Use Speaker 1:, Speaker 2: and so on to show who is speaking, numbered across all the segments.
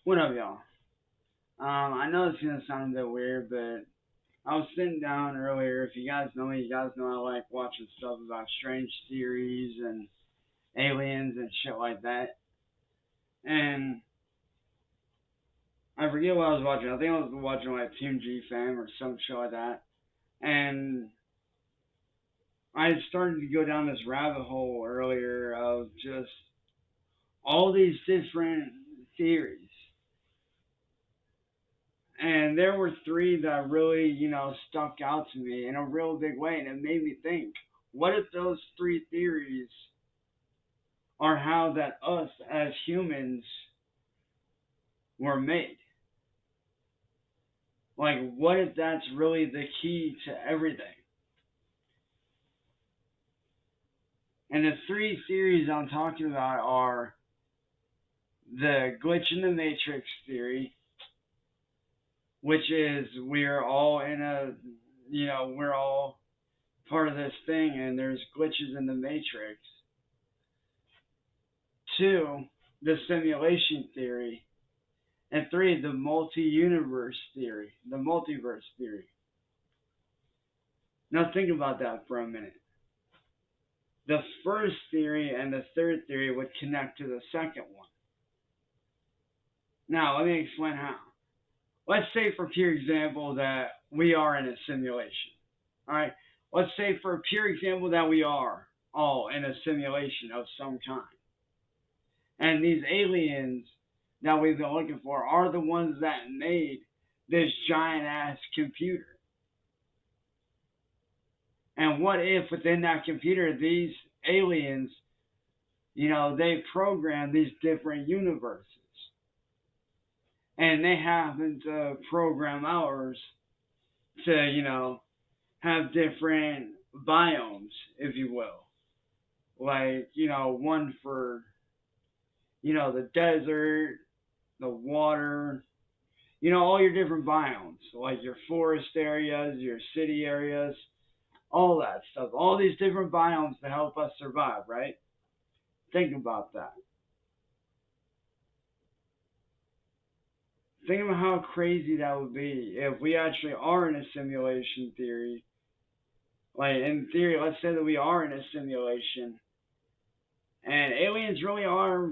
Speaker 1: What up, y'all? I know it's gonna sound a bit weird, but I was sitting down earlier. If you guys know me, you guys know I like watching stuff about strange theories and aliens and shit like that. And I forget what I was watching. I think I was watching like Team G Fam or some shit like that. And I started to go down this rabbit hole earlier of just all these different theories. And there were three that really, stuck out to me in a real big way, and it made me think, what if those three theories are how that us as humans were made? Like, what if that's really the key to everything? And the three theories I'm talking about are the glitch in the matrix theory, which is we're all in a, we're all part of this thing and there's glitches in the matrix. Two, the simulation theory. And three, the multi-universe theory, the multiverse theory. Now think about that for a minute. The first theory and the third theory would connect to the second one. Now, let me explain how. Let's say, for pure example, that we are in a simulation. All right? Let's say, for pure example, that we are all in a simulation of some kind. And these aliens that we've been looking for are the ones that made this giant ass computer. And what if within that computer, these aliens, they program these different universes. And they happen to program ours to, have different biomes, if you will. Like, one for, the desert, the water, all your different biomes, like your forest areas, your city areas, all that stuff, all these different biomes to help us survive, right? Think about that. Think about how crazy that would be if we actually are in a simulation theory. Like, in theory, let's say that we are in a simulation, and aliens really are,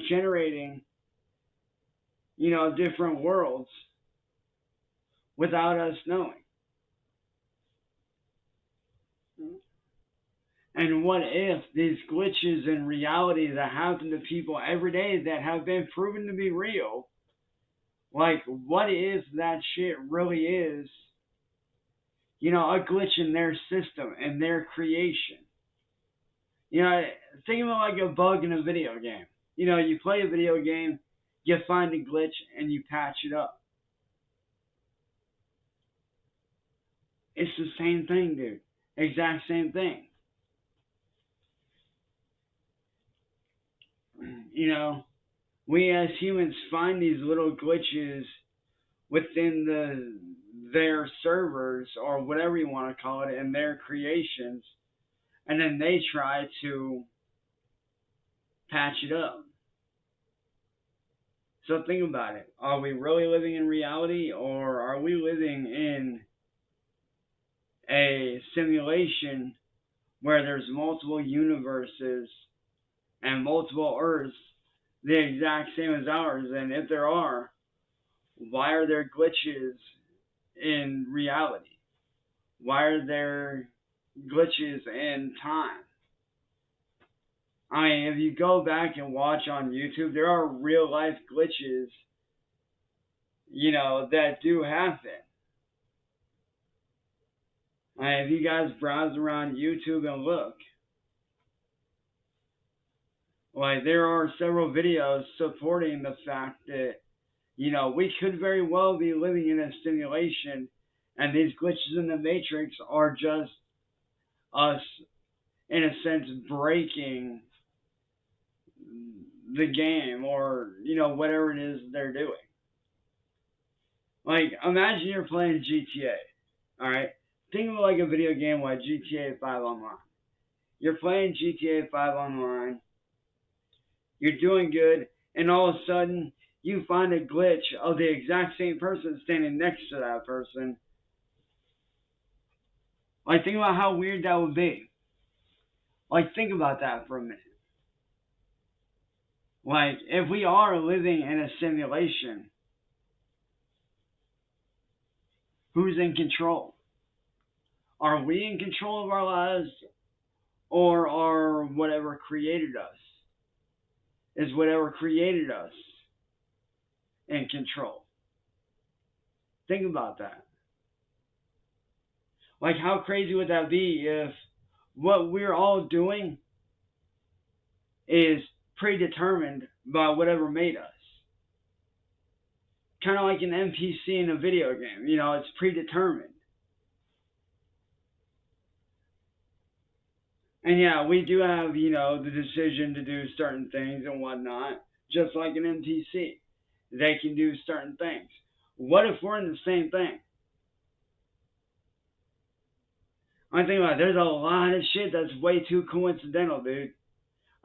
Speaker 1: generating, different worlds without us knowing. And what if these glitches in reality that happen to people every day that have been proven to be real, like, what if that shit really is, a glitch in their system and their creation? Think of it like a bug in a video game. You play a video game, you find a glitch, and you patch it up. It's the same thing, dude. Exact same thing. We as humans find these little glitches within their servers or whatever you want to call it in their creations, and then they try to patch it up. So think about it. Are we really living in reality, or are we living in a simulation where there's multiple universes and multiple Earths the exact same as ours? And if there are, why are there glitches in reality? Why are there glitches in time? I mean, if you go back and watch on YouTube, there are real life glitches, that do happen. I mean, if you guys browse around YouTube and look, like, there are several videos supporting the fact that, we could very well be living in a simulation, and these glitches in the Matrix are just us, in a sense, breaking the game, or, whatever it is they're doing. Like, imagine you're playing GTA, alright? Think of it like a video game like GTA 5 Online. You're playing GTA 5 Online, you're doing good, and all of a sudden, you find a glitch of the exact same person standing next to that person. Like, think about how weird that would be. Like, think about that for a minute. Like, if we are living in a simulation, who's in control? Are we in control of our lives, or are whatever created us? Is whatever created us in control? Think about that. Like, how crazy would that be if what we're all doing is predetermined by whatever made us? Kind of like an NPC in a video game, it's predetermined. And yeah, we do have, the decision to do certain things and whatnot, just like an NPC. They can do certain things. What if we're in the same thing? I think about it, there's a lot of shit that's way too coincidental, dude.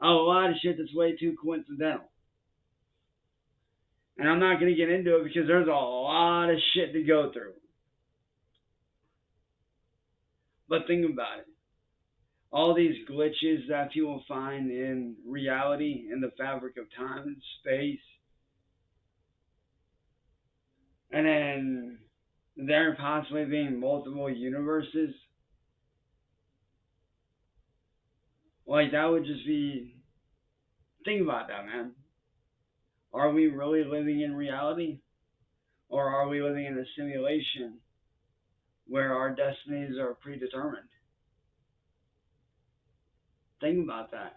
Speaker 1: A lot of shit that's way too coincidental. And I'm not going to get into it because there's a lot of shit to go through. But think about it. All these glitches that people find in reality, in the fabric of time and space, and then there possibly being multiple universes, like, that would just be. Think about that, man. Are we really living in reality? Or are we living in a simulation where our destinies are predetermined? Think about that.